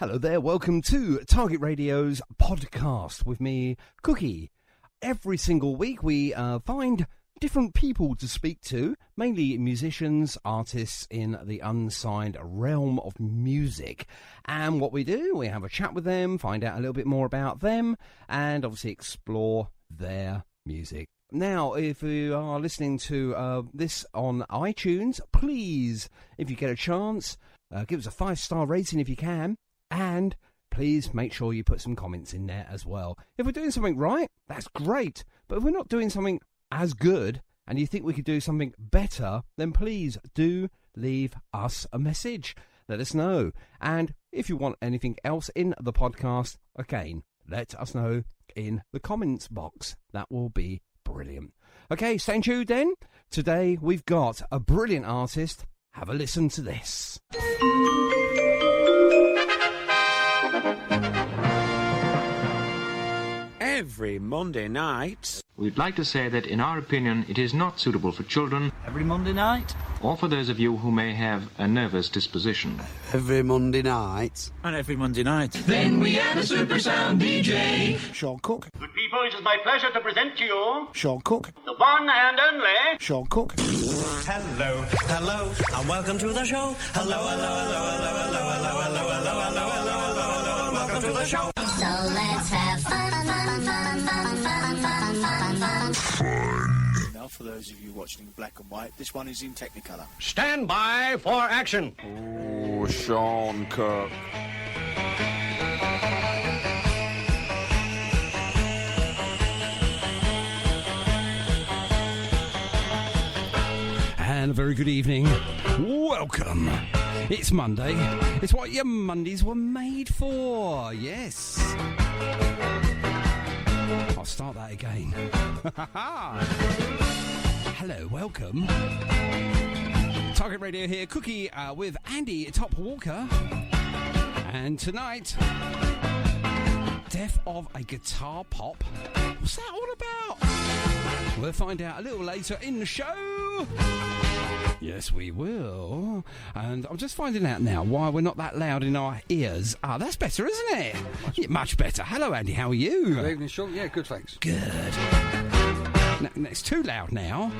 Hello there, welcome to Target Radio's podcast with me, Cookie. Every single week we find different people to speak to, mainly musicians, artists in the unsigned realm of music. And what we do, we have a chat with them, find out a little bit more about them, and obviously explore their music. Now, if you are listening to this on iTunes, please, if you get a chance, give us a 5-star rating if you can. And please make sure you put some comments in there as well. If we're doing something right, that's great. But if we're not doing something as good and you think we could do something better, then please do leave us a message. Let us know. And if you want anything else in the podcast, again, let us know in the comments box. That will be brilliant. Okay, stay tuned then. Today we've got a brilliant artist. Have a listen to this. Every Monday night. We'd like to say that in our opinion it is not suitable for children. Every Monday night. Or for those of you who may have a nervous disposition. Every Monday night. And every Monday night. Then we have a super sound DJ. Sean Cook. Good people, it is my pleasure to present to you Sean Cook. the one and only Sean Cook. Hello, hello, and welcome to the show. Hello, hello, hello, hello, hello, hello, hello, hello, hello, hello, hello, hello, and welcome to the show. So let's have fun. Now, for those of you watching in black and white, this one is in Technicolor. Stand by for action. Oh, Sean Cook. And a very good evening. Welcome. It's Monday. It's what your Mondays were made for. Yes. I'll start that again. Hello, welcome. Target Radio here, Cookie with Andy Topp-Walker. And tonight, Death of a Guitar Pop. What's that all about? We'll find out a little later in the show. Yes, we will. And I'm just finding out now why we're not that loud in our ears. Ah, that's better, isn't it? Much better. Hello, Andy. How are you? Good evening, Sean. Yeah, good, thanks. Good. No, it's too loud now.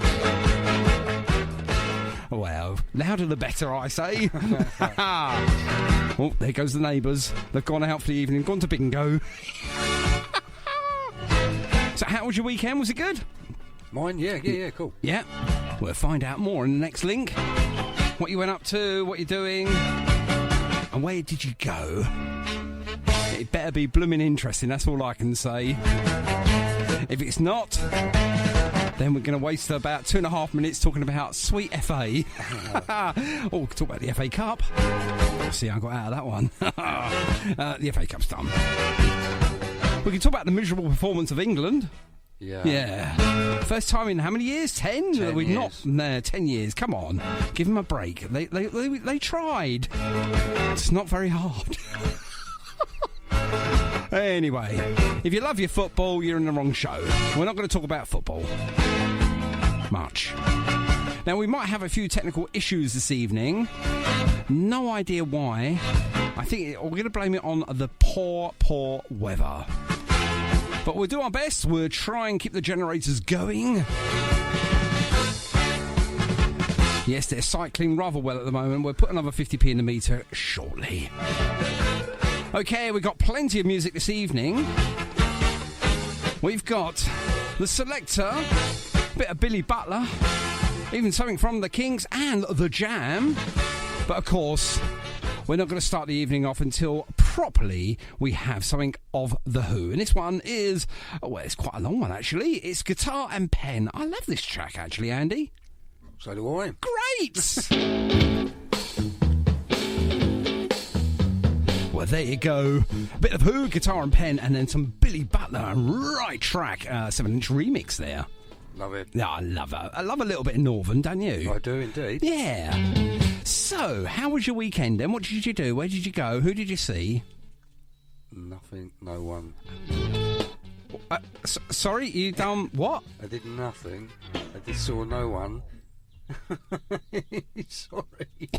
Well, louder the better, I say. Oh, there goes the neighbours. They've gone out for the evening, gone to bingo. So how was your weekend? Was it good? Mine? Yeah, cool. Yeah. We'll find out more in the next link. What you went up to, what you're doing, and where did you go? It better be blooming interesting, that's all I can say. If it's not, then we're going to waste about 2.5 minutes talking about Sweet FA. Oh, talk about the FA Cup. See, I got out of that one. The FA Cup's done. We can talk about the miserable performance of England. Yeah. First time in how many years? 10? 10 We've years. not 10 years. Come on, give them a break. They tried. It's not very hard. Anyway, if you love your football, you're in the wrong show. We're not going to talk about football much. Now, we might have a few technical issues this evening. No idea why. I think we're going to blame it on the poor weather. But we'll do our best. We'll try and keep the generators going. Yes, they're cycling rather well at the moment. We'll put another 50p in the meter shortly. Okay, we've got plenty of music this evening. We've got the Selector, a bit of Billy Butler, even something from the Kings and the Jam. But of course, we're not going to start the evening off until properly we have something of The Who. And this one is, well, it's quite a long one actually. It's Guitar and Pen. I love this track actually, Andy. So do I. Great! Well, there you go. A bit of Who, Guitar and Pen, and then some Billy Butler. Right track. 7-inch remix there. Love it. Yeah, I love it. I love a little bit of Northern, don't you? I do indeed. Yeah. So, how was your weekend then? What did you do? Where did you go? Who did you see? Nothing, no one. Sorry, you done what? I did nothing. I just saw no one. Sorry.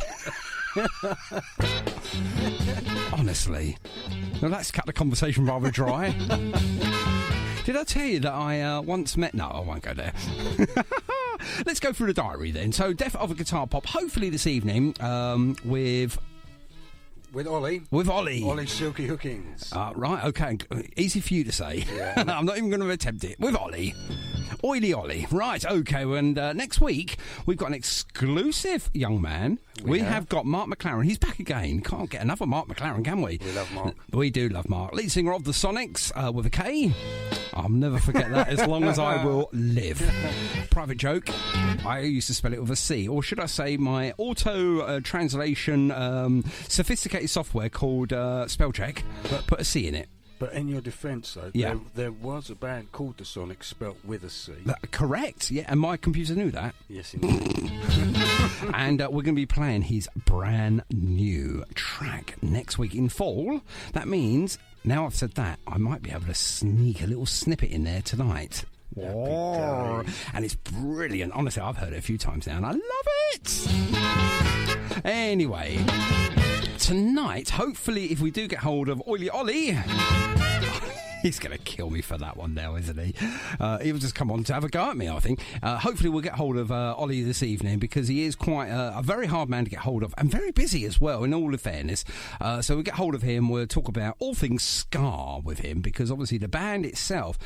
Honestly. Now let's cut the conversation rather dry. Did I tell you that I once met... No, I won't go there. Let's go through the diary then. So, Death of a Guitar Pop, hopefully this evening, with Ollie. With Ollie. Ollie Silky Hookings. Right, okay. Easy for you to say. Yeah. I'm not even going to attempt it. With Ollie. Oily Ollie. Right, okay. And next week, we've got an exclusive young man. We have got Mark McLaren. He's back again. Can't get enough of Mark McLaren, can we? We love Mark. We do love Mark. Lead singer of the Sonics, with a K. I'll never forget that as long as I will live. Private joke. I used to spell it with a C. Or should I say my auto-translation sophisticated software called Spellcheck put a C in it. But in your defence, though, Yeah. there was a band called the Sonics spelt with a C. Correct, yeah, and my computer knew that. Yes, indeed. And we're going to be playing his brand new track next week in fall. That means, now I've said that, I might be able to sneak a little snippet in there tonight. Oh, and it's brilliant. Honestly, I've heard it a few times now, and I love it. Anyway, tonight, hopefully, if we do get hold of Oily Ollie... He's going to kill me for that one now, isn't he? He'll just come on to have a go at me, I think. Hopefully we'll get hold of Ollie this evening because he is quite a very hard man to get hold of and very busy as well, in all of fairness. So we'll get hold of him. We'll talk about all things ska with him because obviously the band itself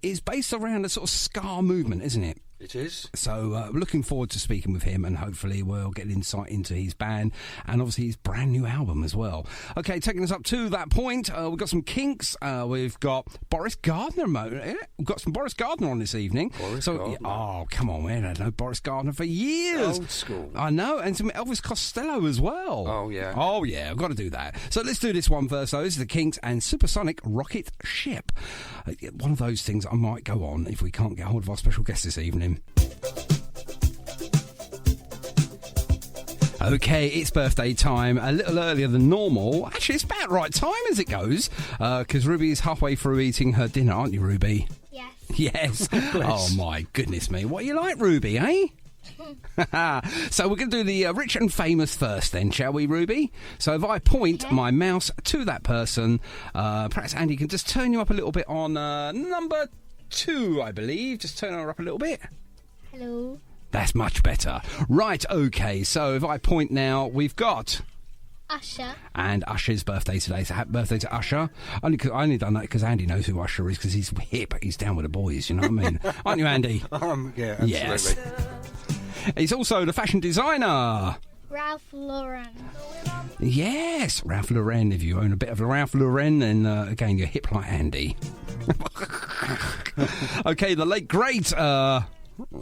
is based around a sort of ska movement, isn't it? It is. So looking forward to speaking with him and hopefully we'll get insight into his band and obviously his brand new album as well. Okay, taking us up to that point, we've got some Kinks. We've got Boris Gardner. We've got some Boris Gardner on this evening. Gardner. Oh, come on, man. I've known Boris Gardner for years. Old school. I know, and some Elvis Costello as well. Oh, yeah. Oh, yeah, I've got to do that. So let's do this one first, though. This is the Kinks and Supersonic Rocket Ship. One of those things I might go on if we can't get hold of our special guest this evening. Okay, it's birthday time, a little earlier than normal. Actually, it's about right time as it goes, because Ruby is halfway through eating her dinner, aren't you, Ruby? Yes. Yes. Oh, my goodness me. What are you like, Ruby, eh? So we're going to do the rich and famous first then, shall we, Ruby? So if I point my mouse to that person, perhaps Andy can just turn you up a little bit on number 2, I believe. Just turn her up a little bit. Hello. That's much better. Right, okay, so if I point now, we've got... Usher. And Usher's birthday today, so happy birthday to Usher. I only done that because Andy knows who Usher is, because he's hip, he's down with the boys, you know what I mean? Aren't you, Andy? Yeah, absolutely. Yes. He's also the fashion designer. Ralph Lauren. Yes, Ralph Lauren. If you own a bit of Ralph Lauren, then again, you're hip like Andy. Okay, the late great...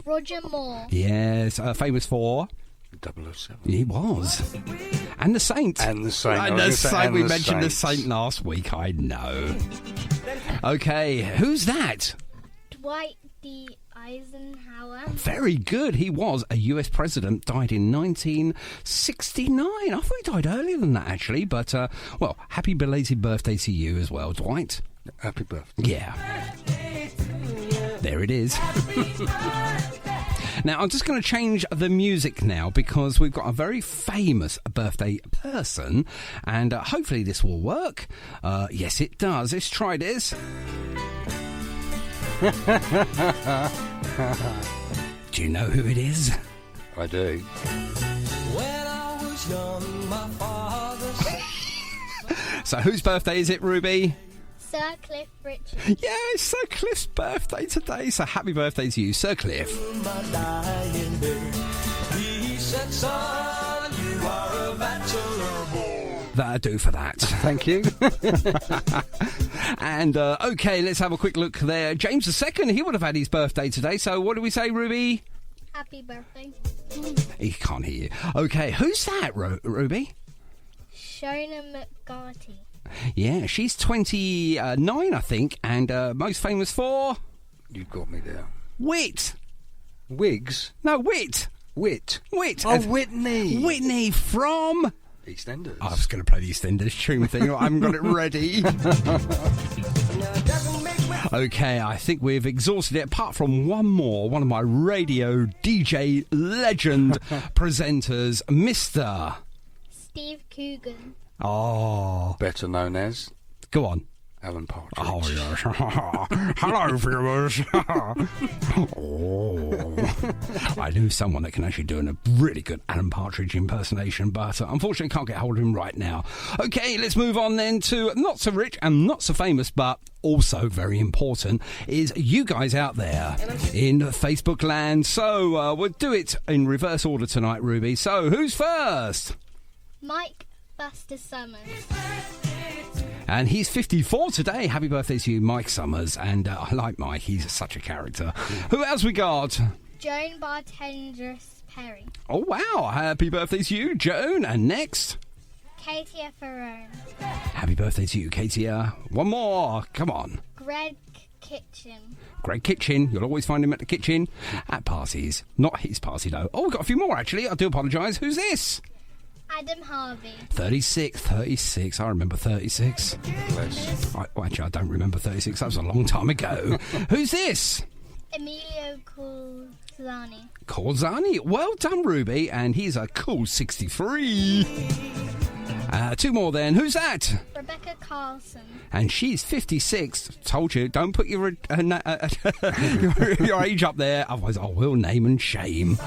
Roger Moore. Yes, famous for... 007. He was. And the Saint. And the Saint. And the Saint. We mentioned the Saint last week, I know. Okay, who's that? Dwight D. Eisenhower. Very good. He was a US president, died in 1969. I thought he died earlier than that, actually. But, well, happy belated birthday to you as well, Dwight. Happy birthday. Yeah. There it is. Now, I'm just going to change the music now because we've got a very famous birthday person and hopefully this will work. Yes, it does. Let's try this. Do you know who it is? I do. When I was young, my father said... So whose birthday is it, Ruby? Sir Cliff Richard. Yeah, it's Sir Cliff's birthday today, so happy birthday to you, Sir Cliff. He said, son, you are a bachelor boy. That'll do for that. Thank you. And, okay, let's have a quick look there. James II, he would have had his birthday today, so what do we say, Ruby? Happy birthday. He can't hear you. Okay, who's that, Ruby? Shona McGarty. Yeah, she's 29, I think, and most famous for... You've got me there. Wit. Wigs? No, Wit. Wit. Wit. Oh, Whitney. Whitney from... EastEnders. I was going to play the EastEnders tune thing. I haven't got it ready. Okay, I think we've exhausted it, apart from one more, one of my radio DJ legend presenters, Mr. Steve Coogan. Oh, Better known as go on. Alan Partridge. Oh, yes. Hello, viewers. I knew someone that can actually do a really good Alan Partridge impersonation, but unfortunately can't get hold of him right now. Okay, let's move on then to not so rich and not so famous, but also very important, is you guys out there in Facebook land. So we'll do it in reverse order tonight, Ruby. So who's first? Mike Buster Summers. And he's 54 today. Happy birthday to you, Mike Summers. And I like Mike. He's such a character. Who else we got? Joan Bartendress Perry. Oh, wow. Happy birthday to you, Joan. And next? Katia Ferrone. Happy birthday to you, Katia. One more. Come on. Greg Kitchen. Greg Kitchen. You'll always find him at the kitchen at parties. Not his party, though. Oh, we've got a few more, actually. I do apologise. Who's this? Adam Harvey. 36. I remember 36. Actually, I don't remember 36. That was a long time ago. Who's this? Emilio Corzani. Corzani. Well done, Ruby. And he's a cool 63. Two more then. Who's that? Rebecca Carlson. And she's 56. Told you, don't put your your age up there. Otherwise, I will name and shame.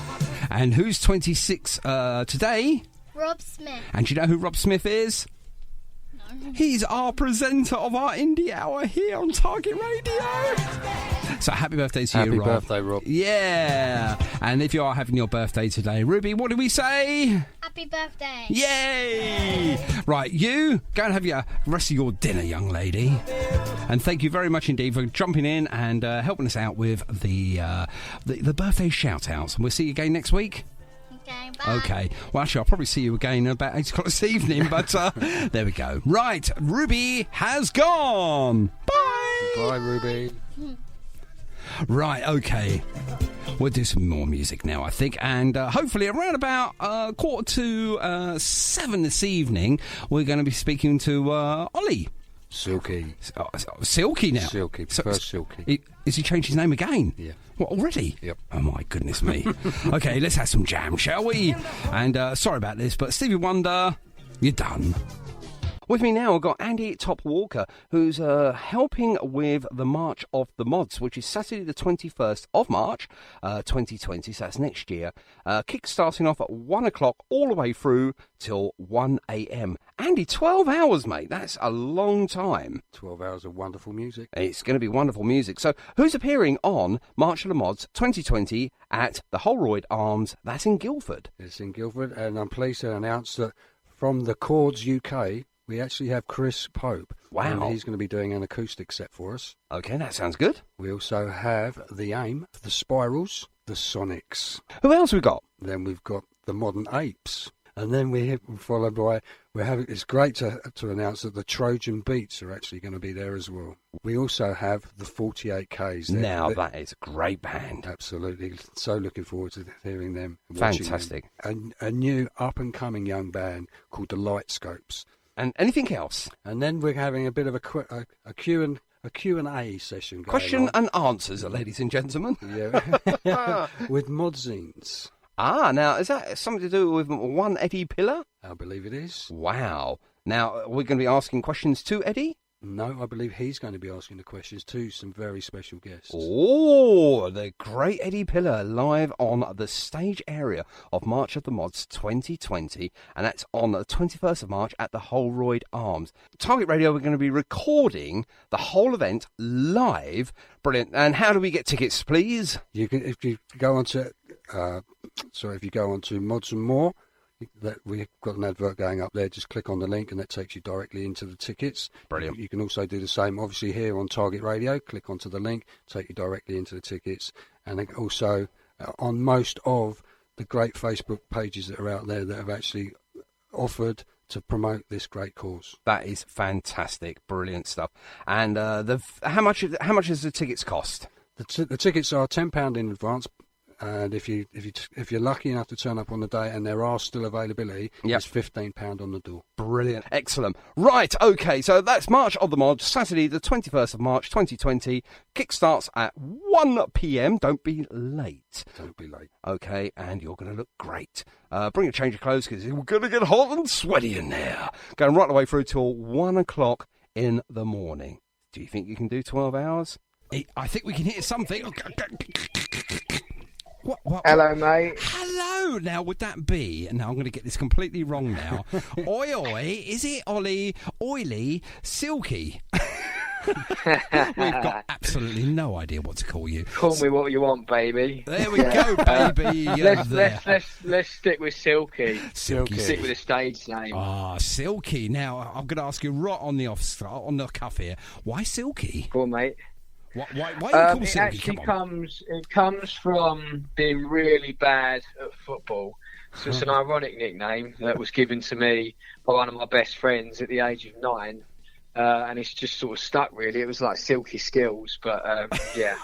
And who's 26 today? Rob Smith. And do you know who Rob Smith is? No. He's our presenter of our Indie Hour here on Target Radio. So happy birthday to you, Rob. Happy birthday, Rob. Yeah. And if you are having your birthday today, Ruby, what do we say? Happy birthday. Yay! Right, you go and have your rest of your dinner, young lady. And thank you very much indeed for jumping in and helping us out with the birthday shout-outs. And we'll see you again next week. Okay, bye. Okay. Well, actually, I'll probably see you again about 8 o'clock this evening, but there we go. Right, Ruby has gone. Bye. Bye, Ruby. Right, okay. We'll do some more music now, I think, and hopefully around about 6:45 this evening, we're going to be speaking to Ollie. Silky. Silky now? Silky. First Silky. Is he changed his name again? Yeah. What, already? Yep. Oh, my goodness me. Okay, let's have some jam, shall we? And sorry about this, but Stevie Wonder, you're done. With me now, I've got Andy Topp-Walker, who's helping with the March of the Mods, which is Saturday the 21st of March, 2020, so that's next year. Kick-starting off at 1 o'clock all the way through till 1 a.m. Andy, 12 hours, mate. That's a long time. 12 hours of wonderful music. It's going to be wonderful music. So who's appearing on March of the Mods 2020 at the Holroyd Arms? That's in Guildford. It's in Guildford, and I'm pleased to announce that from the Chords UK, we actually have Chris Pope. Wow. And he's going to be doing an acoustic set for us. Okay, that sounds good. We also have The Aim, The Spirals, The Sonics. Who else we got? Then we've got The Modern Apes. And then we're followed by, it's great to announce that the Trojan Beats are actually going to be there as well. We also have the 48Ks. Now that is a great band. Absolutely. So looking forward to hearing them. Fantastic. Them. A new up-and-coming young band called the Lightscopes. And anything else? And then we're having a bit of a Q&A session going Question on. and answers, ladies and gentlemen. Yeah. With Modzines. Ah, now, is that something to do with one Eddie Pillar? I believe it is. Wow. Now, we're going to be asking questions to Eddie? No, I believe he's going to be asking the questions to some very special guests. Oh, the great Eddie Pillar live on the stage area of March of the Mods 2020, and that's on the 21st of March at the Holroyd Arms. Target Radio, we're going to be recording the whole event live. Brilliant. And how do we get tickets, please? You can, if you go on to Mods and More, that we've got an advert going up there. Just click on the link and that takes you directly into the tickets. Brilliant. You can also do the same obviously here on Target Radio. Click onto the link, take you directly into the tickets, and then also on most of the great Facebook pages that are out there that have actually offered to promote this great cause. That is fantastic, brilliant stuff. And how much does the tickets cost? The tickets are £10 in advance, And if you're lucky enough to turn up on the day, and there are still availability, it's £15 on the door. Brilliant, excellent. Right, okay, so that's March of the Mod, Saturday the 21st of March 2020. Kick starts at 1 p.m. Don't be late. Don't be late. Okay, and you're going to look great. Bring a change of clothes because we're going to get hot and sweaty in there. Going right the way through till 1 o'clock in the morning. Do you think you can do 12 hours? I think we can hear something. What? Hello, mate. Hello. Now, would that be? Now, I'm going to get this completely wrong now. Oi, oi. Is it Ollie, Oily, Silky? We've got absolutely no idea what to call you. Call me what you want, baby. There we go, baby. Let's stick with Silky. Silky. Stick with the stage name. Silky. Now, I'm going to ask you right on the cuff here. Why Silky? Go on, mate. Why are you called it Silky? actually comes from being really bad at football. So it's an ironic nickname that was given to me by one of my best friends at the age of 9. And it's just sort of stuck, really. It was like Silky Skills, but I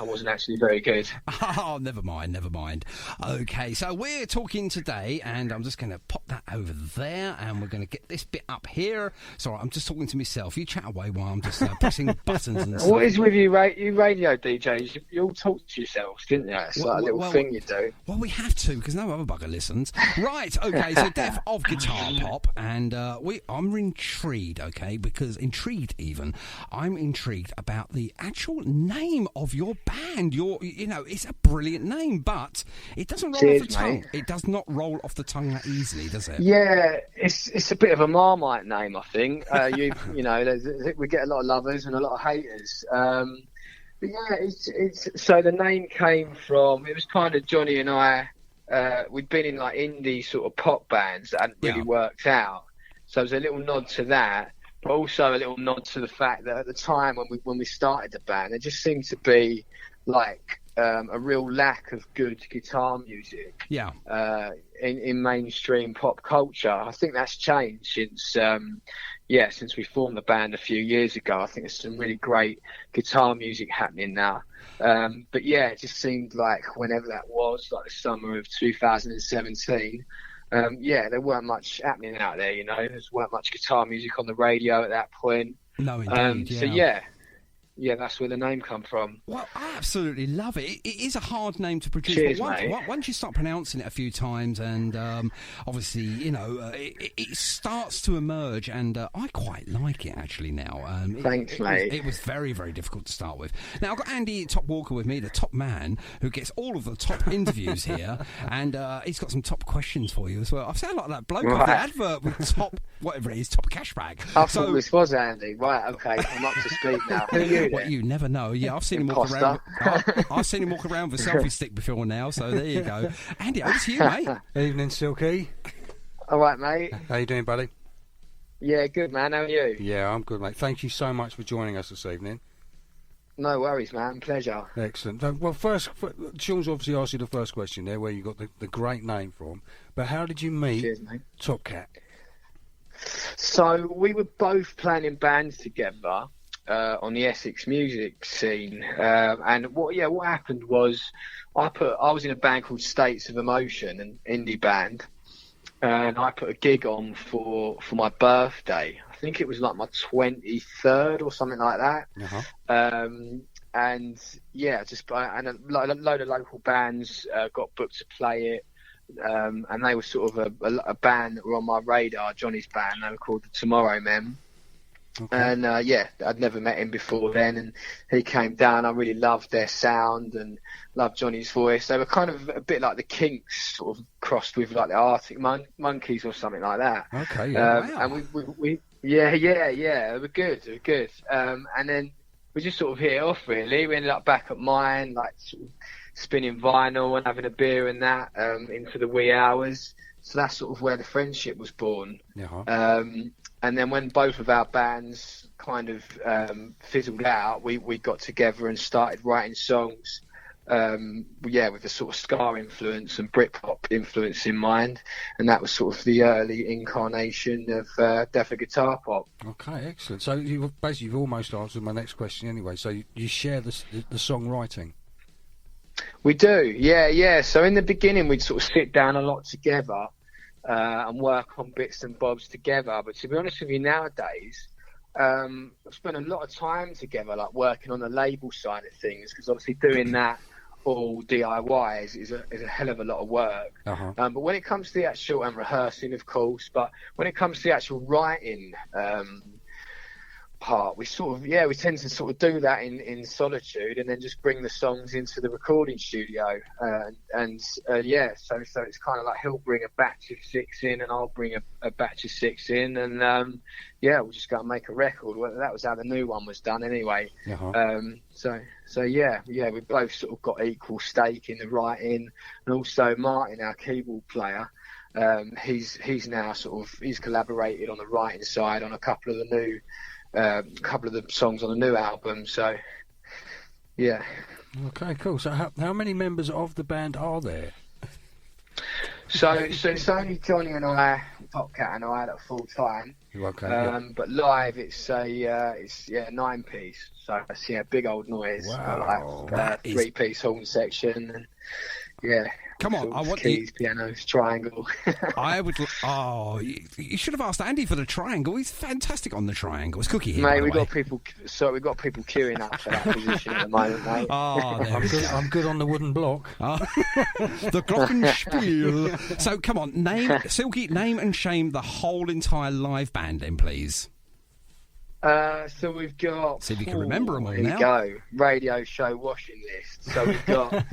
wasn't actually very good. Oh, never mind. Okay, so we're talking today, and I'm just going to pop that over there, and we're going to get this bit up here. Sorry, I'm just talking to myself. You chat away while I'm just pressing buttons and stuff. What is with you, you radio DJs? You all talk to yourselves, didn't you? It's like a little thing you do. Well, we have to, because no other bugger listens. Right, okay, so Death of Guitar Pop, and I'm intrigued, okay, because I'm intrigued about the actual name of your band. It's a brilliant name, but it doesn't roll off the tongue. Mate. It does not roll off the tongue that easily, does it? Yeah, it's a bit of a Marmite name, I think. We get a lot of lovers and a lot of haters. But yeah, it's so the name came from. It was kind of Johnny and I. We'd been in like indie sort of pop bands that hadn't really worked out. So it was a little nod to that. But also a little nod to the fact that at the time when we started the band, there just seemed to be like a real lack of good guitar music. Yeah. In mainstream pop culture. I think that's changed since we formed the band a few years ago. I think there's some really great guitar music happening now. But yeah, it just seemed like whenever that was, like the summer of 2017. There weren't much happening out there, There weren't much guitar music on the radio at that point. No, indeed, So that's where the name come from. Well, I absolutely love it. It is a hard name to produce. Cheers, but mate. Once you start pronouncing it a few times, and obviously, it starts to emerge, and I quite like it actually now. Thanks, mate. It was very, very difficult to start with. Now, I've got Andy Topp-Walker with me, the top man, who gets all of the top interviews here, and he's got some top questions for you as well. I sound like that bloke of the advert with top, whatever it is, top cashback. I thought this was Andy. Right, okay, I'm up to speed now. Who are you? Well, you never know. Yeah, I've seen him walk around. I've seen him walk around with a selfie stick before now. So there you go. Andy, over to you, mate. Evening, Silky. All right, mate. How you doing, buddy? Yeah, good, man. How are you? Yeah, I'm good, mate. Thank you so much for joining us this evening. No worries, man. Pleasure. Excellent. Well, first, Sean's obviously asked you the first question there, where you got the great name from. But how did you meet Top Cat? So we were both playing in bands together. On the Essex music scene, and what happened was I was in a band called States of Emotion, an indie band, and I put a gig on for my birthday. I think it was like my 23rd or something like that. And a load of local bands got booked to play it. And they were sort of a band that were on my radar, Johnny's band. They were called the Tomorrow Men. Okay. And I'd never met him before then, and he came down. I really loved their sound and loved Johnny's voice. They were kind of a bit like the Kinks, sort of crossed with like the Arctic Monkeys or something like that. Okay, wow. And we they were good. They were good. And then we just sort of hit it off. Really, we ended up back at mine, like sort of spinning vinyl and having a beer and that into the wee hours. So that's sort of where the friendship was born. And then when both of our bands kind of fizzled out, we got together and started writing songs, with a sort of ska influence and Britpop influence in mind. And that was sort of the early incarnation of Death of Guitar Pop. Okay, excellent. So you've almost answered my next question anyway. So you share the songwriting? We do, yeah. So in the beginning, we'd sort of sit down a lot together and work on bits and bobs together. But to be honest with you, nowadays, I've spent a lot of time together, like working on the label side of things, because obviously doing that all DIY is a hell of a lot of work. But when it comes to the actual and rehearsing, of course, but when it comes to the actual writing part, we tend to sort of do that in solitude, and then just bring the songs into the recording studio. So it's kind of like he'll bring a batch of 6 in, and I'll bring a batch of 6 in, and we'll just go and make a record. Well, that was how the new one was done anyway. We both sort of got equal stake in the writing, and also Martin, our keyboard player, he's now he's collaborated on the writing side on a couple of the songs on the new album. So yeah. Okay, cool. So how many members of the band are there? So it's only Johnny and I, Top Cat and I, that are full time. Okay. But live it's 9-piece. So it's big old noise. Wow. Like 3-piece horn section. And, yeah. Come on, I want keys, pianos, triangle. I would. Oh, you should have asked Andy for the triangle. He's fantastic on the triangle. It's Cookie here. Mate, we've got people queuing up for that position at the moment, mate. I'm good on the wooden block. The glockenspiel. So come on, Silky, name and shame the whole entire live band, then, please. So we've got. See if you can remember them all now. Here we go. Radio show washing list. So we've got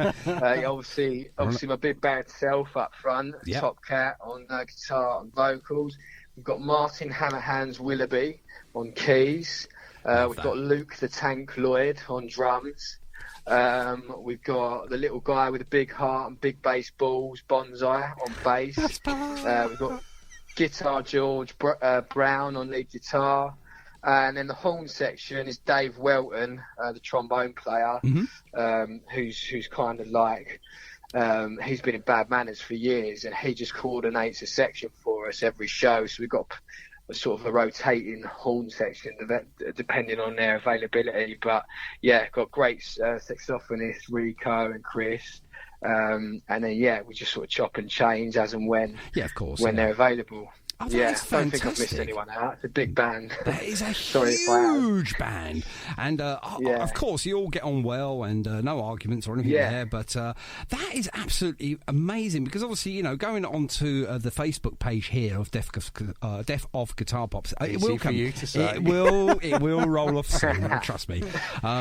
obviously my big bad self up front. Yep. Top Cat on guitar and vocals. We've got Martin Hammerhands Willoughby on keys. We've got Luke the Tank Lloyd on drums. We've got the little guy with a big heart and big bass balls, Bonsai, on bass. We've got Guitar George Brown on lead guitar. And then the horn section is Dave Welton, the trombone player, who's kind of like, he's been in Bad Manners for years, and he just coordinates a section for us every show. So we've got a sort of a rotating horn section depending on their availability. But yeah, got great saxophonists, Rico and Chris. And then, we just sort of chop and change as and when, they're available. Oh, that's I don't think I've fantastic. missed anyone out. It's a big band. That is a huge band. And, of course, you all get on well and no arguments or anything there. But that is absolutely amazing because, obviously, going onto the Facebook page here of Deaf of Guitar Pops, it will come. For you to say. It will roll off soon, trust me.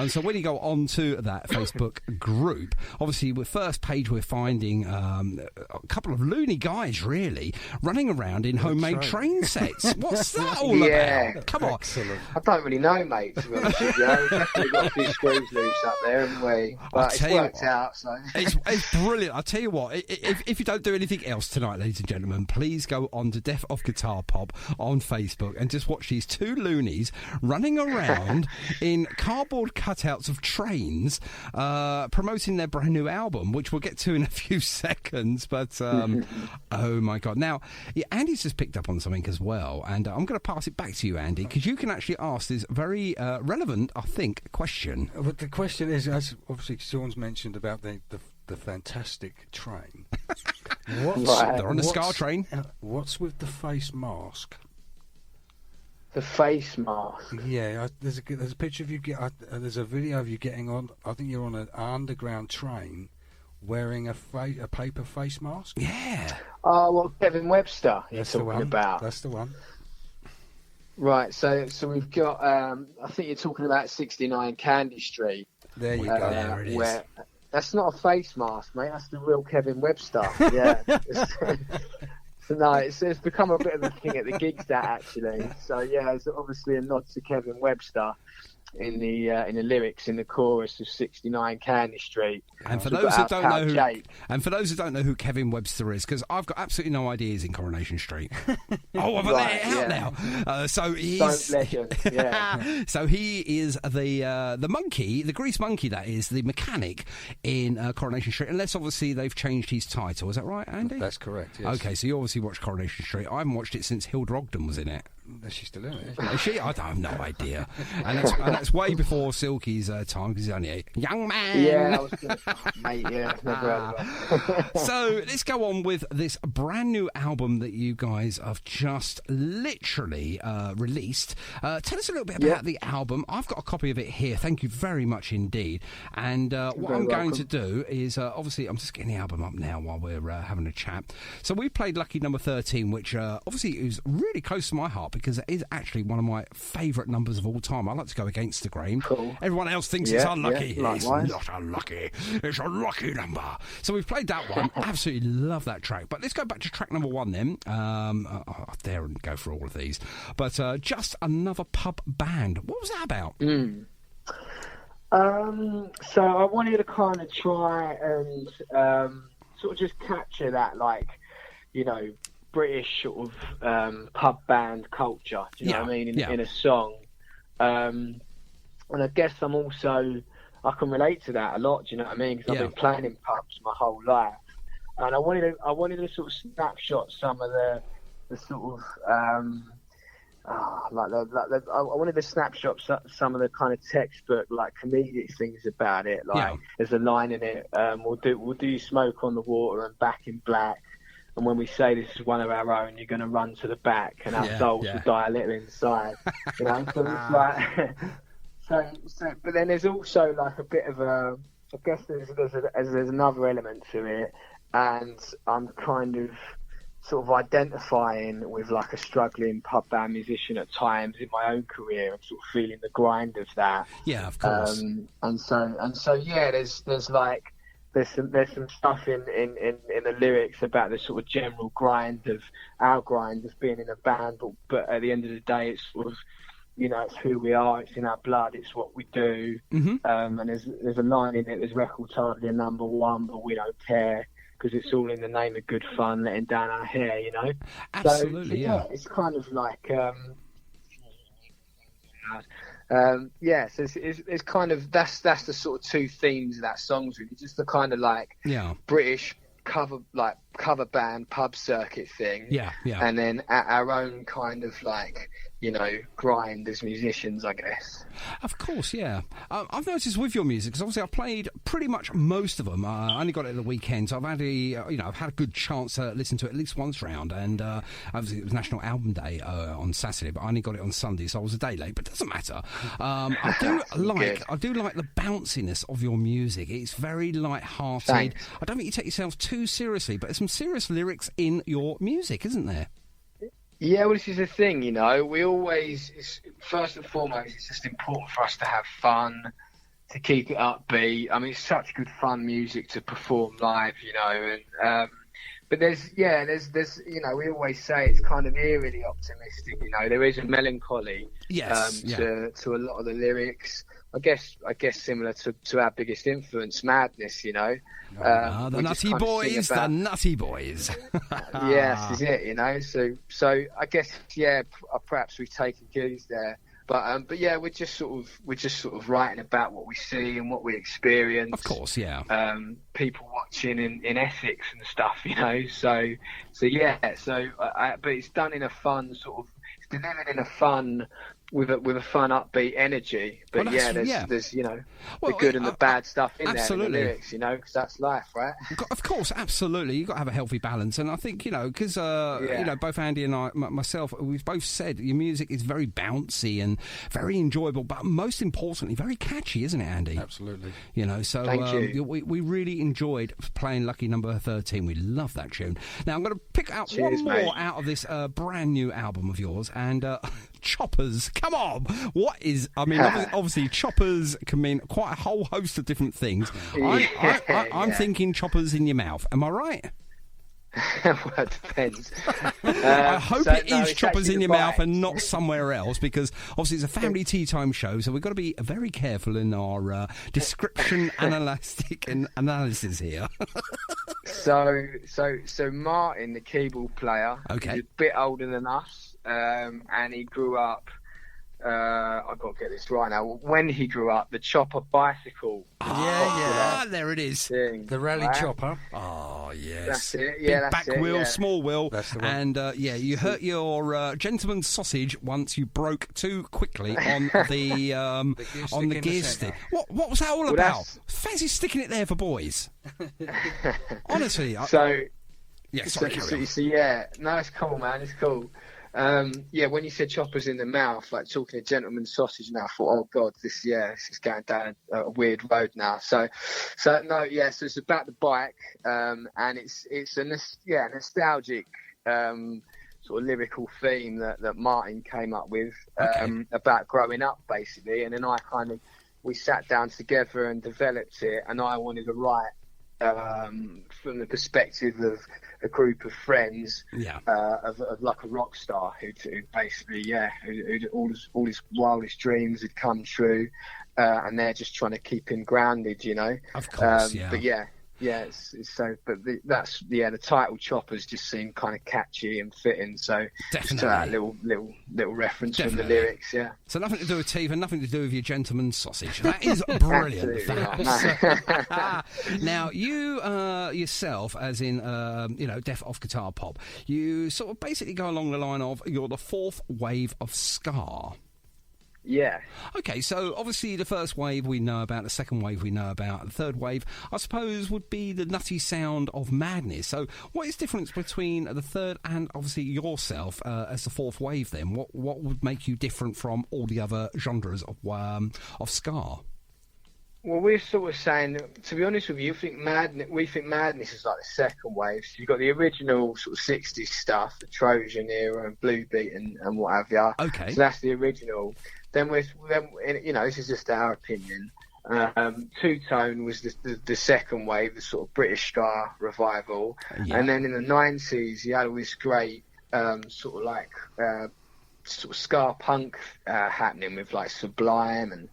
So when you go onto that Facebook group, obviously, the first page we're finding a couple of loony guys, really, running around in homemade train sets. What's that all about? Come on. Excellent. I don't really know, mate, to be honest with you. We've definitely got a few screws loose up there, haven't we? But it's worked out, so. It's brilliant. I'll tell you what, if you don't do anything else tonight, ladies and gentlemen, please go on to Deaf of Guitar Pop on Facebook and just watch these two loonies running around in cardboard cutouts of trains promoting their brand new album, which we'll get to in a few seconds. But, oh my God. Now, Andy's just picked up on something as well, and I'm going to pass it back to you, Andy, because you can actually ask this very relevant, I think, question. But the question is, as obviously Sean's mentioned about the fantastic train. They're on the Scar train. What's with the face mask? The face mask. Yeah, there's a picture of you. There's a video of you getting on. I think you're on an underground train, wearing a paper face mask. Yeah. Oh, well, Kevin Webster you're That's talking the one. about. That's the one. Right, so we've got, I think you're talking about 69 Candy Street. There you go. There it is. That's not a face mask, mate. That's the real Kevin Webster. Yeah. So no, it's become a bit of a thing at the gigs, that actually. So yeah, it's obviously a nod to Kevin Webster in the lyrics in the chorus of 69 Candy Street. And for those who don't know who Kevin Webster is, because I've got absolutely no idea he's in Coronation Street. I've let it out now. So he's legend. Yeah. So he is the monkey, the grease monkey, that is the mechanic in Coronation Street. Unless obviously they've changed his title. Is that right, Andy? That's correct. Yes. Okay, so you obviously watched Coronation Street. I haven't watched it since Hilda Ogden was in it. She's still in it. Is she? I have no idea. And that's way before Silky's time, because he's only a young man. Yeah, I was gonna, mate, yeah. Never heard of that. So let's go on with this brand new album that you guys have just literally released. Tell us a little bit about the album. I've got a copy of it here. Thank you very much indeed. And what I'm going to do is, obviously, I'm just getting the album up now while we're having a chat. So we played Lucky Number 13, which obviously is really close to my heart because it is actually one of my favourite numbers of all time. I like to go against the grain. Cool. Everyone else thinks it's unlucky. Yeah, it's not unlucky. It's a lucky number. So we've played that one. Absolutely love that track. But let's go back to track number 1 then. I'll dare and go for all of these. But Just Another Pub Band. What was that about? So I wanted to kind of try and sort of just capture that, like, you know, British sort of pub band culture. Do you know what I mean? In a song. And I guess I can relate to that a lot. Do you know what I mean? Because I've been playing in pubs my whole life, and I wanted to sort of snapshot some of the sort of I wanted to snapshot some of the kind of textbook, like, comedic things about it. Like, there's a line in it, we'll do Smoke on the Water and Back in Black, and when we say this is one of our own, you're going to run to the back, and our souls will die a little inside. You know, so it's like, so. But then there's also like a bit of a, I guess there's another element to it, and I'm kind of sort of identifying with like a struggling pub band musician at times in my own career, and sort of feeling the grind of that. Yeah, of course. And so yeah, there's some stuff in the lyrics about the sort of general grind of our grind of being in a band, but at the end of the day, it's sort of, you know, it's who we are, it's in our blood, it's what we do. And there's a line in it, there's records hardly a number one, but we don't care, because it's all in the name of good fun, letting down our hair, you know? Absolutely, so, it's kind of like, so it's kind of, that's the sort of two themes of that song's really, just the kind of like British cover band pub circuit thing, and then our own kind of like, you know, grind as musicians, I guess. Of course, yeah. I've noticed with your music, because obviously I've played pretty much most of them. I only got it at the weekend, so I've had a good chance to listen to it at least once round. And obviously it was National Album Day on Saturday, but I only got it on Sunday, so I was a day late. But it doesn't matter. I do like the bounciness of your music. It's very light-hearted. Thanks. I don't think you take yourself too seriously, but there's some serious lyrics in your music, isn't there? Yeah, well, this is the thing, you know. First and foremost, it's just important for us to have fun, to keep it upbeat. I mean, it's such good fun music to perform live, you know. And but there's you know, we always say it's kind of eerily optimistic, you know. There is a melancholy to a lot of the lyrics. I guess similar to our biggest influence, Madness, you know. The Nutty Boys, the Nutty Boys. Yes, is it, you know. So I guess, perhaps we've taken cues there. But yeah, we're just sort of writing about what we see and what we experience. Of course, yeah. People watching in Essex and stuff, you know. So yeah. But it's done in a fun sort of. It's delivered in a fun. With a fun, upbeat energy, but there's you know, the good and the bad stuff in there in the lyrics, you know, because that's life, right? Of course, absolutely. You've got to have a healthy balance, and I think, you know, because you know, both Andy and I, myself, we've both said your music is very bouncy and very enjoyable, but most importantly, very catchy, isn't it, Andy? Absolutely. You know, so Thank you. We really enjoyed playing Lucky Number 13. We love that tune. Now I'm going to pick out one more out of this brand new album of yours, and Choppers. Come on, what is? I mean, obviously, choppers can mean quite a whole host of different things. I'm thinking choppers in your mouth. Am I right? Well, it depends. I hope it is choppers in your mouth and not somewhere else, because obviously it's a family tea time show, so we've got to be very careful in our description analysis here. So Martin, the keyboard player, is a bit older than us, and he grew up. I've got to get this right now. When he grew up, the chopper bicycle. Yeah, there it is. The rally chopper. Oh, Oh, yes. That's it. Yeah, Big that's back it. wheel, Yeah. small wheel. That's the one. And, you hurt your gentleman's sausage once you broke too quickly on the on the gear stick. What was that all Well, about? Fancy sticking it there for boys. Honestly. So, Yeah, sorry, carry on. so yeah, no, it's cool, man. It's cool. Yeah, when you said choppers in the mouth, like talking a gentleman's sausage now, I thought, oh God, this is going down a weird road now. So no, yeah. So it's about the bike, and it's a nostalgic sort of lyrical theme that Martin came up with about growing up, basically. And then we sat down together and developed it, and I wanted to write from the perspective of a group of friends, of like a rock star who basically, who all his wildest dreams had come true, and they're just trying to keep him grounded, you know. Of course, But it's so. But the title Choppers just seemed kind of catchy and fitting. So definitely just that little reference from the lyrics, yeah. So nothing to do with teeth and nothing to do with your gentleman's sausage. That is brilliant. Now you yourself, as in Deaf Off Guitar Pop, you sort of basically go along the line of you're the fourth wave of ska. Yeah. Okay, so obviously the first wave we know about, the second wave we know about, the third wave, I suppose, would be the nutty sound of madness. So what is the difference between the third and obviously yourself as the fourth wave then? What would make you different from all the other genres of ska? Well, we're sort of saying, to be honest with you, we think madness is like the second wave. So you've got the original sort of 60s stuff, the Trojan era and Blue Beat and what have you. Okay. So that's the original. Then this is just our opinion. Two Tone was the second wave, the sort of British ska revival. Yeah. And then in the 90s, you had all this great sort of ska punk happening with like Sublime and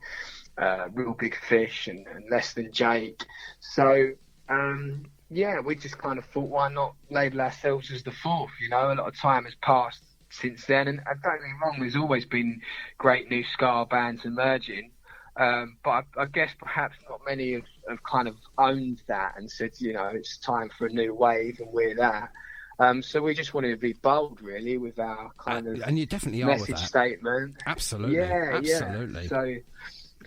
Real Big Fish and Less Than Jake. So, we just kind of thought, why not label ourselves as the fourth? You know, a lot of time has passed since then, and don't get me wrong, there's always been great new ska bands emerging, but I guess perhaps not many have kind of owned that and said, you know, it's time for a new wave, and we're that. So we just wanted to be bold, really, with our kind of and you definitely message are with that. Statement. Absolutely, absolutely. Yeah. So I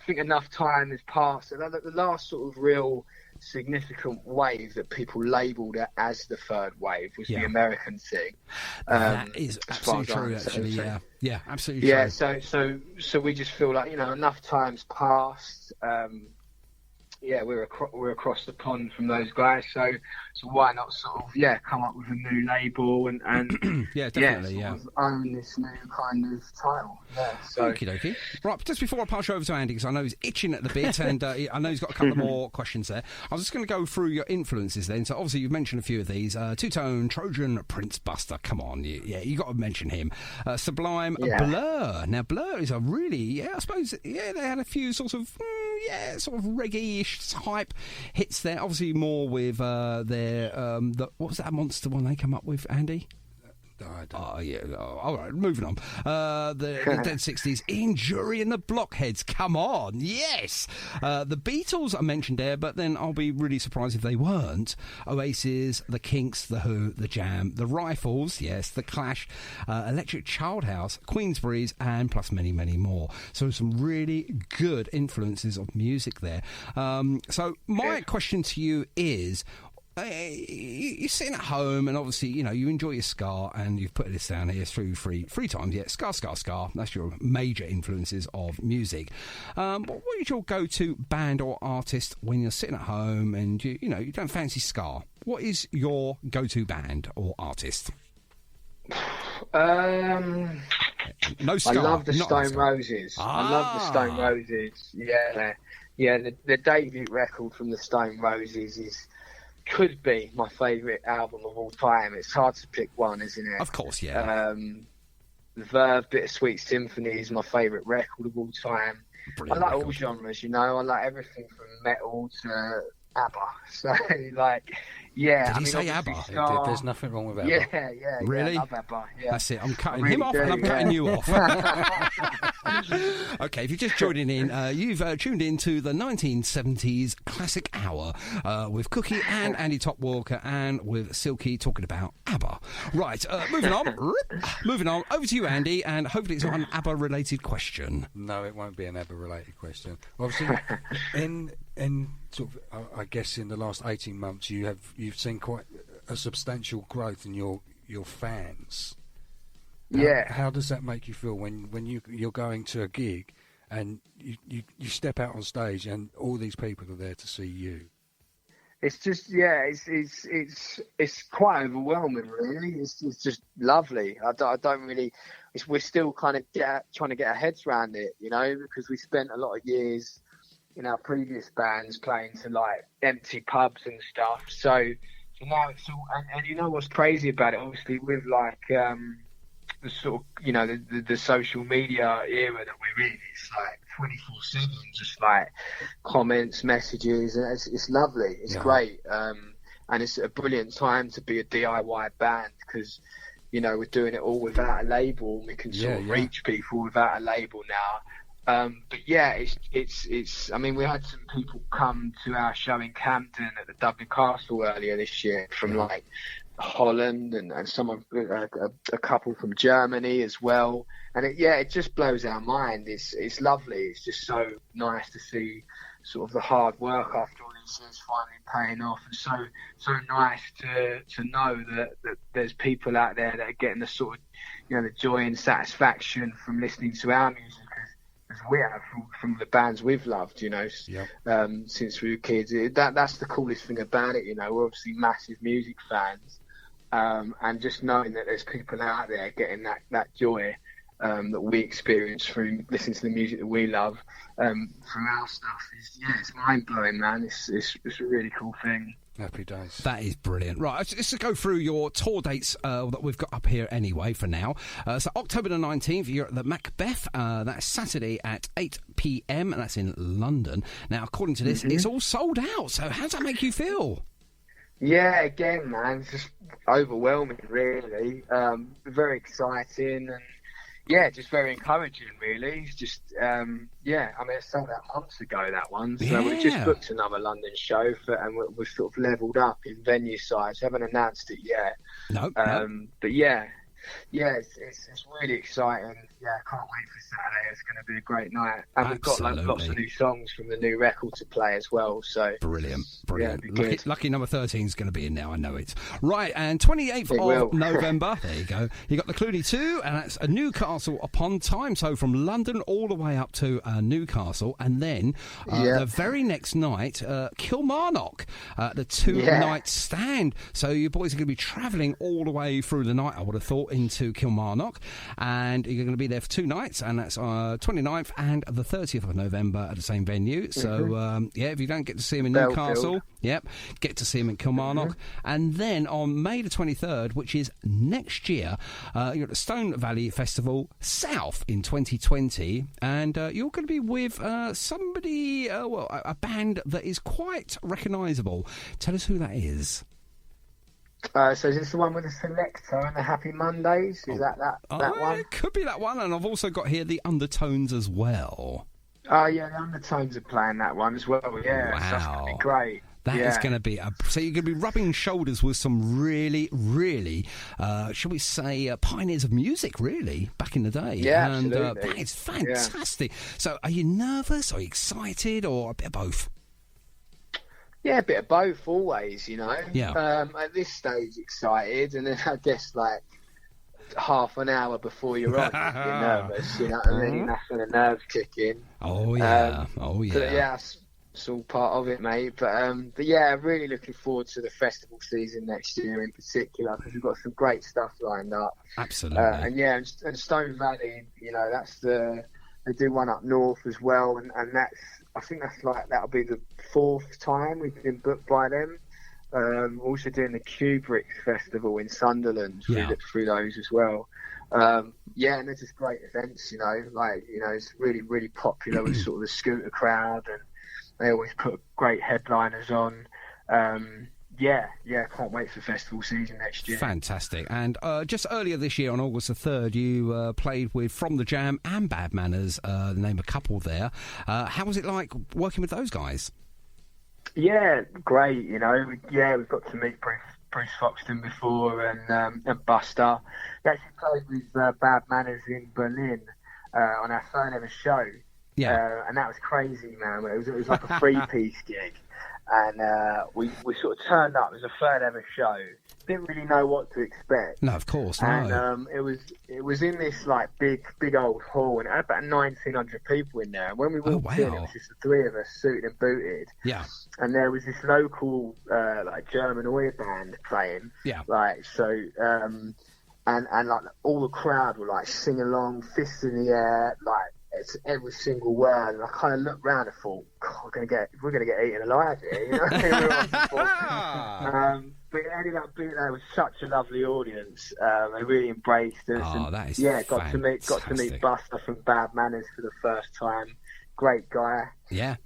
think enough time has passed. The last sort of real significant wave that people labelled it as the third wave was the American thing. That is absolutely true, actually. Yeah, absolutely true. Yeah, so we just feel like, you know, enough time's passed. We're across the pond from those guys, so why not sort of come up with a new label and definitely own this new kind of title. Yeah, so. Okie dokie. Right, just before I pass you over to Andy, because I know he's itching at the bit, and I know he's got a couple more questions there. I was just going to go through your influences then. So obviously you've mentioned a few of these: Two-Tone, Trojan, Prince Buster. Come on, you got to mention him. Sublime, Blur. Now Blur is a really, I suppose, they had a few sort of reggae-ish type hits there. Obviously more with their what was that monster one they come up with, Andy? All right, moving on. The Dead 60s, Injury and the Blockheads. Come on, yes. The Beatles are mentioned there, but then I'll be really surprised if they weren't. Oasis, the Kinks, the Who, the Jam, the Rifles, yes, the Clash, Electric Childhouse, Queensberries, and plus many, many more. So some really good influences of music there. So my question to you is, you're sitting at home and obviously, you know, you enjoy your ska, and you've put this down here three times. Yeah, ska. That's your major influences of music. But what is your go-to band or artist when you're sitting at home and you don't fancy ska? What is your go-to band or artist? No ska. I love the Stone Roses. I love the Stone Roses. Yeah. The debut record from the Stone Roses could be my favourite album of all time. It's hard to pick one, isn't it? Of course, yeah. The Verve Bittersweet Symphony is my favourite record of all time. Brilliant I like record. all genres, you know. I like everything from metal to ABBA. So, like, Yeah, Did he say obviously ABBA? Scar- There's nothing wrong with that. Yeah. Really? I love ABBA. Yeah. That's it. I'm cutting really him off, do, and I'm yeah. cutting you off. Okay, if you're just joining in, you've tuned in to the 1970s Classic Hour with Cookie and Andy Topp-Walker and with Silky talking about ABBA. Right, moving on. Moving on. Over to you, Andy, and hopefully it's not an ABBA-related question. No, it won't be an ABBA-related question. Obviously, in sort of, I guess in the last 18 months, you've seen quite a substantial growth in your fans. Yeah. How does that make you feel when you're going to a gig and you step out on stage and all these people are there to see you? It's just, it's quite overwhelming, really. It's just lovely. I don't really. We're still kind of trying to get our heads around it, because we spent a lot of years in our previous bands playing to like empty pubs and stuff. So now it's all, and you know what's crazy about it? Obviously, with like the sort of the social media era that we're in, it's like 24/7, just like comments, messages, and it's lovely. It's great, and it's a brilliant time to be a DIY band because we're doing it all without a label. And we can sort of reach people without a label now. But yeah, it's. I mean, we had some people come to our show in Camden at the Dublin Castle earlier this year from like Holland and some of a couple from Germany as well. And it just blows our mind. It's lovely. It's just so nice to see sort of the hard work after all these years finally paying off, and so nice to know that there's people out there that are getting the sort of the joy and satisfaction from listening to our music as we have from the bands we've loved, since we were kids. That's the coolest thing about it. We're obviously massive music fans, and just knowing that there's people out there getting that joy that we experience through listening to the music that we love from our stuff it's mind blowing, man. It's a really cool thing. Happy days. That is brilliant. Right, let's go through your tour dates that we've got up here anyway for now. So October the 19th, you're at the Macbeth. That's Saturday at 8 p.m, and that's in London. Now, according to this, it's all sold out. So how does that make you feel? Yeah, again, man, it's just overwhelming, really. Very exciting and just very encouraging, really. It's just, I mean, it sold out months ago, that one. So we just booked another London show, and we're sort of levelled up in venue size. Haven't announced it yet. No. But it's really exciting. Yeah, I can't wait for Saturday. It's going to be a great night. And we've got lots of new songs from the new record to play as well. So Brilliant. Yeah, Lucky number 13 is going to be in now, I know it. Right, and 28th of November, there you go. You got the Clooney 2, and that's Newcastle upon Time. So from London all the way up to Newcastle, and then the very next night, Kilmarnock, the 2-night stand. So you boys are going to be travelling all the way through the night, I would have thought, into Kilmarnock, and you're going to be there for 2 nights, and that's 29th and the 30th of November at the same venue. So if you don't get to see him in Newcastle, get to see him in Kilmarnock. And then on May the 23rd, which is next year, you're at the Stone Valley Festival South in 2020, and you're going to be with somebody, a band that is quite recognisable. Tell us who that is. So is this the one with the Selector and the Happy Mondays? Is that one? It could be that one, and I've also got here the Undertones as well. Oh, yeah, the Undertones are playing that one as well, yeah. Wow. So that's going to be great. That is going to be... so you're going to be rubbing shoulders with some really, really, shall we say, pioneers of music, really, back in the day. Yeah, and absolutely. that is fantastic. So are you nervous? Are you excited? Or a bit of both? Yeah, a bit of both, always, Yeah. At this stage, excited, and then I guess, like, half an hour before you're on, you're nervous, you know what I mean? That's when the nerves kick in. Oh, yeah. But, yeah, it's all part of it, mate. But yeah, really looking forward to the festival season next year in particular, because we've got some great stuff lined up. Absolutely. And Stone Valley, they do one up north as well, and I think that'll be the 4th time we've been booked by them. Also doing the Kubrick Festival in Sunderland through those as well. And they're just great events, it's really, really popular with sort of the scooter crowd, and they always put great headliners on. Yeah, can't wait for festival season next year. Fantastic. And just earlier this year, on August the 3rd, you played with From the Jam and Bad Manners, the name of a couple there. How was it like working with those guys? Yeah, great, you know. We've got to meet Bruce Foxton before and Buster. We actually played with Bad Manners in Berlin on our third ever show. Yeah. And that was crazy, man. It was like a three-piece gig. And we sort of turned up. It was a third ever show. Didn't really know what to expect. No, of course, no. And it was in this like big old hall, and it had about 1,900 people in there. And when we walked in, it was just the three of us, suited and booted. Yeah. And there was this local like German oi band playing. Yeah. Like so, and like all the crowd were like sing along, fists in the air, like. It's every single word, and I kind of looked round and thought, God, we're gonna get eaten alive here. You know? But it ended up being it was such a lovely audience. They really embraced us. Oh, and, that is got to meet Buster from Bad Manners for the first time. Great guy. Yeah.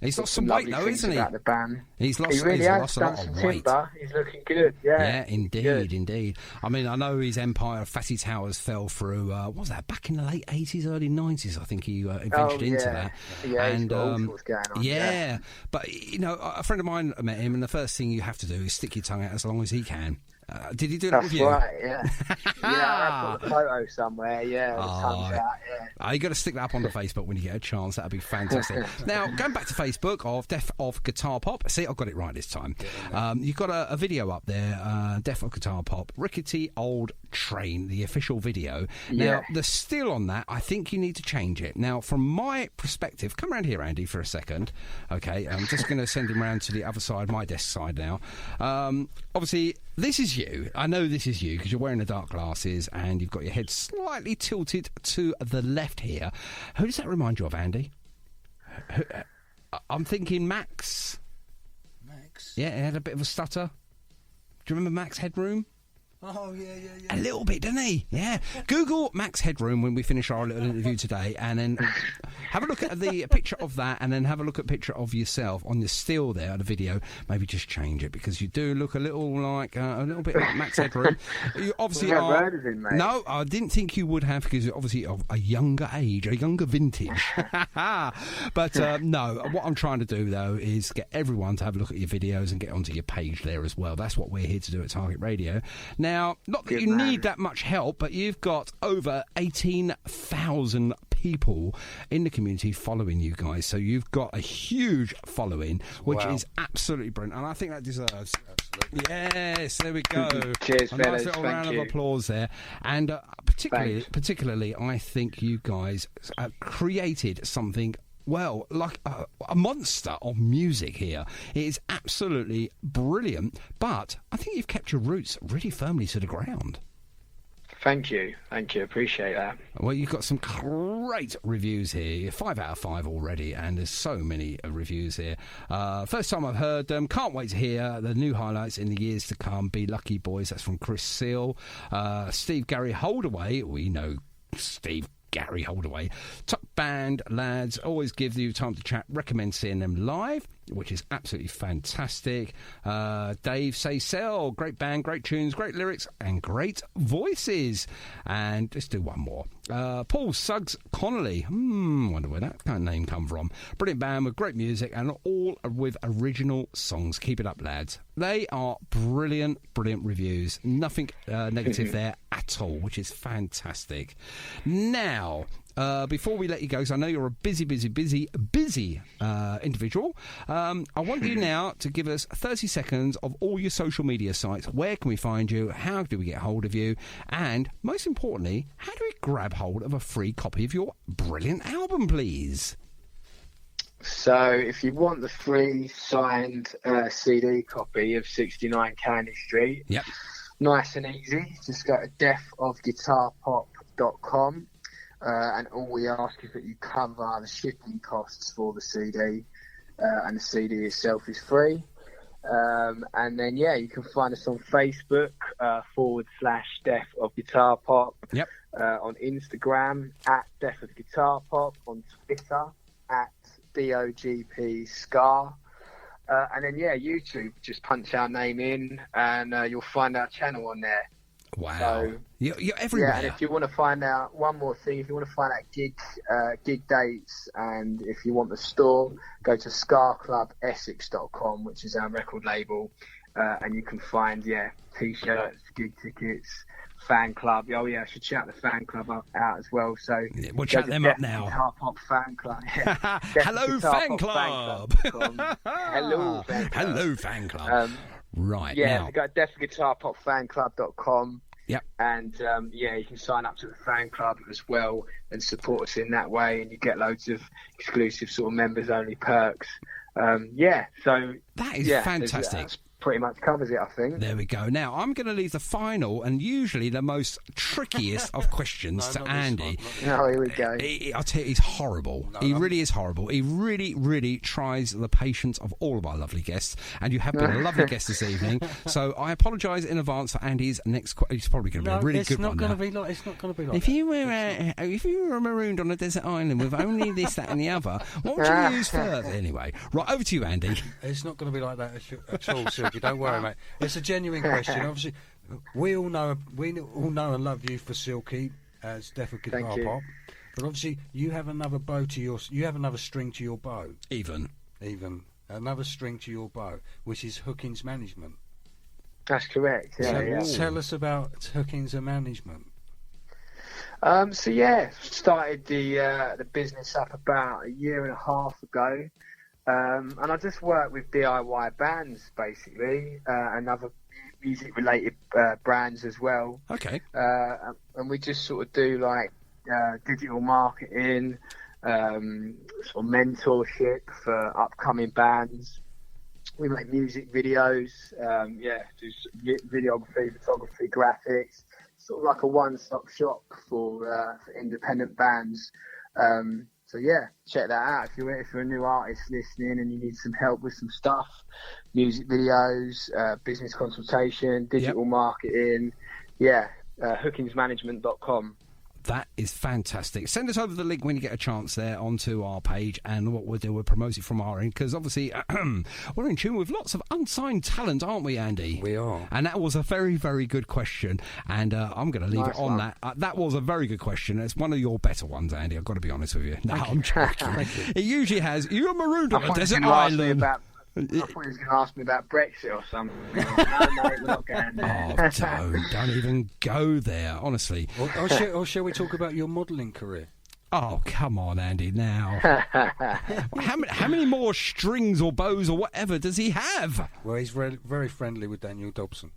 He's lost some weight though, isn't he? About the band. He's lost a lot of weight. He's looking good. Yeah, indeed. I mean, I know his empire, Fatty Towers, fell through. What was that back in the late 80s, early 90s? I think he ventured into that. Yeah, and he's got all sorts going on. Yeah, but you know, a friend of mine met him, and the first thing you have to do is stick your tongue out as long as he can. Did he do that with you? That's right, yeah. I've got a photo somewhere, the tongue's out, you got to stick that up on the Facebook when you get a chance. That'd be fantastic. Now, going back to Facebook of Deaf of Guitar Pop. See, I've got it right this time. You've got a video up there, Deaf of Guitar Pop, Rickety Old Train, the official video. Now, the still on that, I think you need to change it. Now, from my perspective, come around here, Andy, for a second. Okay, I'm just going to send him round to the other side, my desk side now. Obviously, this is you. I know this is you because you're wearing the dark glasses and you've got your head slightly tilted to the left here. Who does that remind you of, Andy? I'm thinking Max. Max? Yeah, he had a bit of a stutter. Do you remember Max Headroom? Oh, yeah. A little bit, didn't he? Yeah. Google Max Headroom when we finish our little interview today, and then have a look at the picture of that, and then have a look at a picture of yourself on the still there, the video. Maybe just change it, because you do look a little bit like Max Headroom. You obviously are. No, I didn't think you would have, because you're obviously of a younger age, a younger vintage. But no, what I'm trying to do, though, is get everyone to have a look at your videos and get onto your page there as well. That's what we're here to do at Target Radio. Now, not that you need that much help, but you've got over 18,000 people in the community following you guys. So you've got a huge following, which is absolutely brilliant. And I think that deserves... Yes, there we go. Cheers, a fellas. nice little round of applause there. And particularly, I think you guys created something... Well, like a monster of music here. It is absolutely brilliant, but I think you've kept your roots really firmly to the ground. Thank you. Appreciate that. Well, you've got some great reviews here. 5 out of 5 already, and there's so many reviews here. First time I've heard them. Can't wait to hear the new highlights in the years to come. Be lucky, boys. That's from Chris Seal. Steve Gary Holdaway. We know Steve Gary Holdaway. Top band, lads. Always give you time to chat. Recommend seeing them live, which is absolutely fantastic. Dave Saysell. Great band, great tunes, great lyrics, and great voices. And let's do one more. Paul Suggs Connolly. Wonder where that kind of name come from. Brilliant band with great music and all with original songs. Keep it up, lads. They are brilliant reviews. Nothing negative there at all, which is fantastic. Now, before we let you go, because I know you're a busy individual, I want you now to give us 30 seconds of all your social media sites. Where can we find you? How do we get hold of you? And most importantly, how do we grab hold of a free copy of your brilliant album, please? So if you want the free signed CD copy of 69 Candy Street, nice and easy, just go to deafofguitarpop.com. And all we ask is that you cover the shipping costs for the CD, and the CD itself is free. And then, you can find us on Facebook, /Deaf of Guitar Pop, on Instagram, @Deaf of Guitar Pop, on Twitter, @DOGP Scar. And then, YouTube, just punch our name in and you'll find our channel on there. Wow. So, you're everywhere. Yeah, and if you want to find out, one more thing, if you want to find out gig dates, and if you want the store, go to scarclubessex.com, which is our record label, and you can find, T-shirts, gig tickets, fan club. Oh, yeah, I should shout the fan club out as well. So we'll chat them up now. Guitar Pop fan club. Hello, fan club. Hello, fan club. Hello, fan club. Right. Yeah, now. we got deafguitarpopfanclub.com. Yep. And you can sign up to the fan club as well and support us in that way, and you get loads of exclusive sort of members only perks. So that is fantastic. That's pretty much covers it, I think. There we go. Now I'm going to leave the final and usually the most trickiest of questions to Andy. No, here we go. I'll tell you, he's horrible. He really is horrible. He really, really tries the patience of all of our lovely guests, and you have been a lovely guest this evening. So I apologise in advance for Andy's next. It's probably going to be a really good one. It's not going to be like. If you were marooned on a desert island with only this, that, and the other, what would you use first? Anyway, right, over to you, Andy. It's not going to be like that at all, Silky. Don't worry, mate. It's a genuine question. Obviously, we all know and love you for Silky as Deaf Guitar Pop, but obviously you have another string to your bow. Even another string to your bow, which is Hookings Management. That's correct. Tell us about Hookings and Management. Started the business up about a year and a half ago. And I just work with DIY bands, basically, and other music-related brands as well. Okay. And we just sort of do, like, digital marketing, sort of mentorship for upcoming bands. We make music videos, do videography, photography, graphics, sort of like a one-stop shop for independent bands. Check that out if you're a new artist listening and you need some help with some stuff, music videos, business consultation, digital marketing. Hookingsmanagement.com. That is fantastic. Send us over the link when you get a chance there onto our page, and what we'll do, we'll promote it from our end, because obviously we're in tune with lots of unsigned talent, aren't we, Andy? We are. And that was a very, very good question, and I'm going to leave it on that. That was a very good question. It's one of your better ones, Andy, I've got to be honest with you. No, I'm joking. It usually has. You're marooned on a desert island. I thought he was going to ask me about Brexit or something. No, we're not going there. Don't even go there, honestly. Or shall we talk about your modelling career? Oh, come on, Andy, now. How many more strings or bows or whatever does he have? Well, he's very friendly with Daniel Dobson.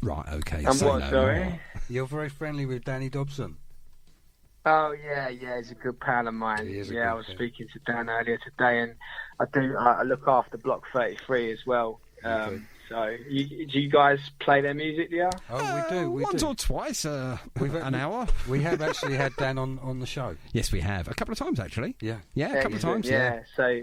Right, okay. And what, sorry? You're very friendly with Danny Dobson. Oh, yeah, he's a good pal of mine. I was speaking to Dan earlier today, and I look after Block 33 as well. So, do you guys play their music, do you? Oh, we do. Once or twice, an hour. We have actually had Dan on the show. Yes, we have. A couple of times, actually. Yeah, a couple of times, So,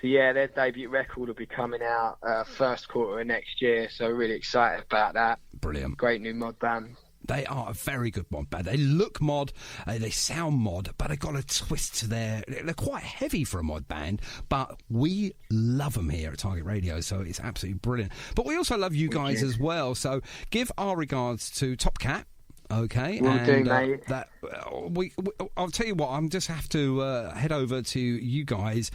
their debut record will be coming out first quarter of next year, so really excited about that. Brilliant. Great new mod band. They are a very good mod band. They look mod, they sound mod, but they've got a twist to they're quite heavy for a mod band, but we love them here at Target Radio, so it's absolutely brilliant. But we also love you guys as well, so give our regards to Top Cat. Okay, will do, mate. I'll tell you what. I'm just have to head over to you guys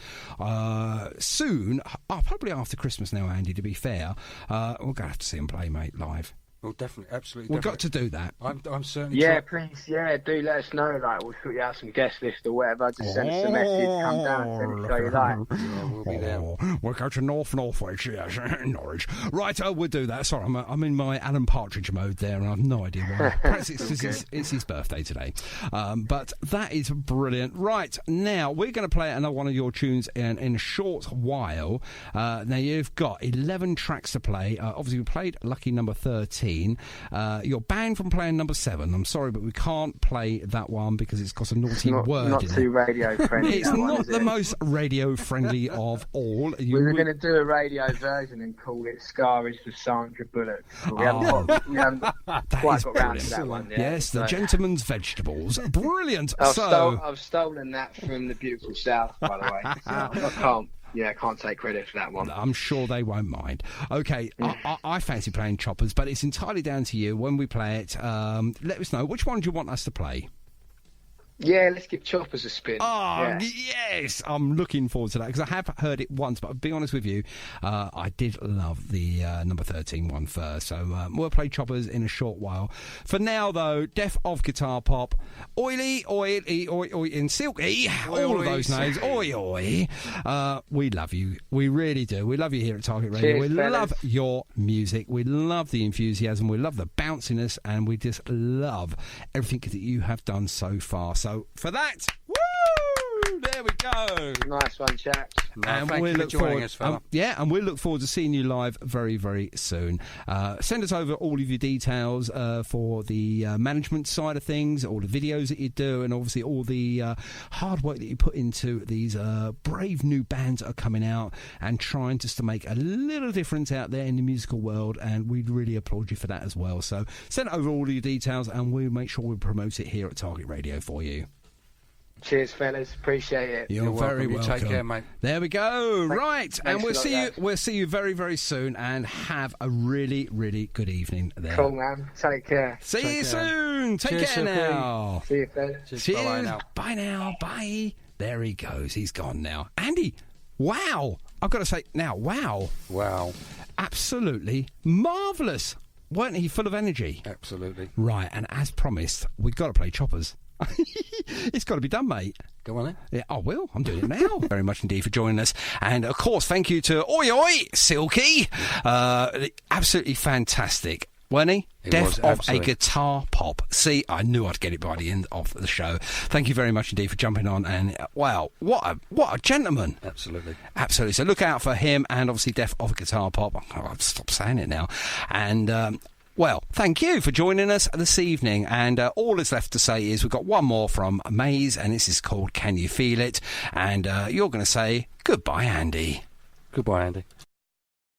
soon. Probably after Christmas now, Andy. To be fair, we're gonna have to see them play, mate, live. Well, definitely, absolutely. We've got to do that. I'm certainly. Yeah, please. Yeah, do let us know. Like, we'll sort you out some guest list or whatever. Just send us a message. Come down and show you like. Yeah, we'll be there. We'll go to Norwich, yes, Norwich. Right, we'll do that. Sorry, I'm in my Alan Partridge mode there, and I've no idea why. Perhaps it's his birthday today. But that is brilliant. Right, now we're going to play another one of your tunes in a short while. Now you've got 11 tracks to play. Obviously, we played lucky number 13. You're banned from playing number 7. I'm sorry, but we can't play that one because it's got a naughty word in it. Not too radio friendly. It's not the most radio friendly of all. We were going to do a radio version and call it Scar is the Sandra Bullock. We haven't quite got round to that one yet. Yes, the gentleman's vegetables. Brilliant. I've stolen that from the beautiful South, by the way. I can't. I can't take credit for that one. I'm sure they won't mind. Okay, I fancy playing Choppers, but it's entirely down to you. When we play it, let us know. Which one do you want us to play? Yeah, let's give Choppers a spin. Oh, yes! I'm looking forward to that, because I have heard it once, but I'll be honest with you, I did love the number 13 one first, so we'll play Choppers in a short while. For now, though, Death of Guitar Pop, Oily, and Silky, all of those names, Oi. We love you. We really do. We love you here at Target Radio. Cheers, we fellas. love your music. We love the enthusiasm. We love the bounciness, and we just love everything that you have done so far. So for that, woo! There we go. Nice one, chaps. And thank we you for look joining forward, us, fella. and we look forward to seeing you live very, very soon. Send us over all of your details for the management side of things, all the videos that you do, and obviously all the hard work that you put into these brave new bands that are coming out and trying just to make a little difference out there in the musical world. And we'd really applaud you for that as well. So send over all of your details, and we'll make sure we promote it here at Target Radio for you. Cheers, fellas. Appreciate it. You're very welcome. You welcome. take care, mate. There we go. Right, and we'll a lot, see you. lads. We'll see you very, very soon, and have a really, really good evening there. Cool, man. Take care. See you soon. Take Cheers, care Silky. now. See you, fellas. Cheers. Bye now. Bye now. Bye. There he goes. He's gone now. Andy, wow. I've got to say now, wow. Wow. Absolutely marvellous. Weren't he full of energy? Absolutely. Right, and as promised, we've got to play Choppers. It's got to be done, mate. Go on then. Yeah, I will. I'm doing it now. Very much indeed for joining us. And, of course, thank you to Oi, Silky. Absolutely fantastic. Weren't he? It Death was, of absolutely. a Guitar Pop. See, I knew I'd get it by the end of the show. Thank you very much indeed for jumping on. And, wow, what a gentleman. Absolutely. Absolutely. So look out for him and, obviously, Death of a Guitar Pop. I've stopped saying it now. And, well, thank you for joining us this evening. And all that's left to say is we've got one more from Maze, and this is called Can You Feel It? And you're going to say goodbye, Andy. Goodbye, Andy.